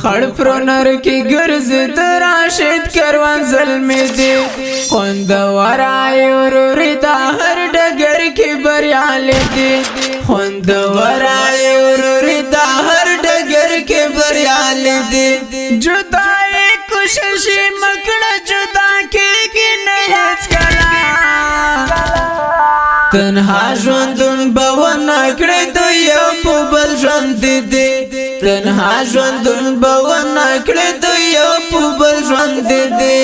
خړ پرونر کې ګرځي راشد کاروان زلمی دی خوندور ایورور دا هر ډګر کې بریالي دی خوندور ایورور دا هر ډګر کې بریالي دی جدای کوشش مکړه جدا کېږي نه هیڅ کله تنها ژوندون به ونه کړې د یو په بل ژوند دی تنها ژوندون به ونه کړې د یو په بل ژوند دی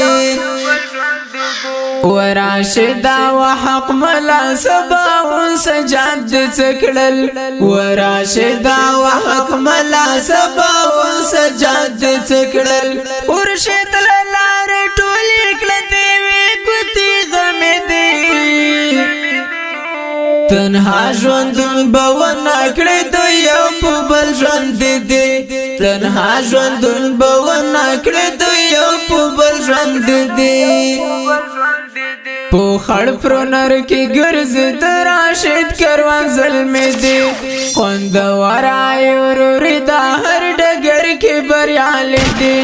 وراشدا وحق ملا سباون سجاد څکړل وراشدا وحق ملا سباون سجاد څکړل ورشد لار ټولې کړه دی وی ګوتی غم دی تنها ژوندون به ونه کړې د یو په بل ژوند دی تنها ژوندون به ونه کړې د یو په بل ژوند دی په خړ پرونر کې ګرځي راشد کاروان زلمی دی خوندور ایورور دا هر ډګر کې بریالي دی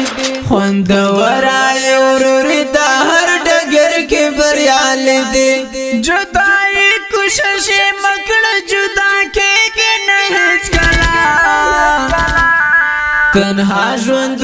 خوندور ایورور دا هر ډګر کې بریالي دی جدای کوشش مکړه جدا کېږي نه هیڅ کله تنها ژوند